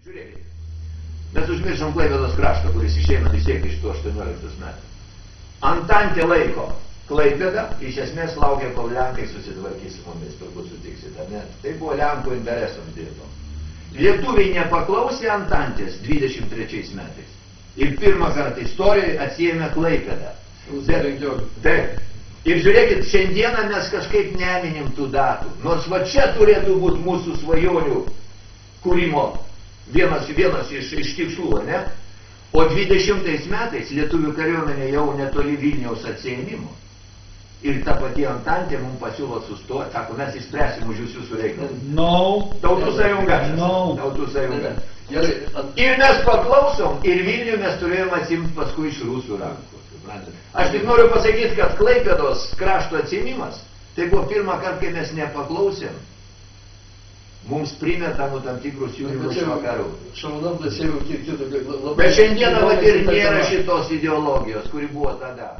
Žiūrėkit, mes užmiršom Klaipėdos kraštą, kuris išeina vis tiek iš tų 18 metų. Antantė laiko Klaipėdą, iš esmės laukia, kol Lenkai susitvarkys su mumis, turbūt sutiksite, ne? Tai buvo Lenkų interesams dirbo. Lietuviai nepaklausė Antantės 23 metais. Ir pirmą kartą istorijoje atsiėmė Klaipėdą. Taip. Ir žiūrėkit, šiandieną mes kažkaip neminim tų datų. Nors va čia turėtų būti mūsų svajonių kūrimo vienas iš tikslų, ne? O 20 metais lietuvių kariuomenė jau netoli Vilniaus atsiėmimo. Ir ta pati Antantė mums pasiūlo sustoti, sako, mes išspręsim už jūsų reikalus. No. Tautų sąjunga. No. Tautų sąjunga. Ir mes paklausom, ir Vilnių mes turėjome atsimti paskui iš rusų rankų. Aš tik noriu pasakyti, kad Klaipėdos krašto atsiėmimas, tai buvo pirmą kartą, kai mes nepaklausėm. Mums primetamų tam tikrus siūlymus iš vakarų. Bet šiandieną ir nėra šitos ideologijos, kuri buvo tada.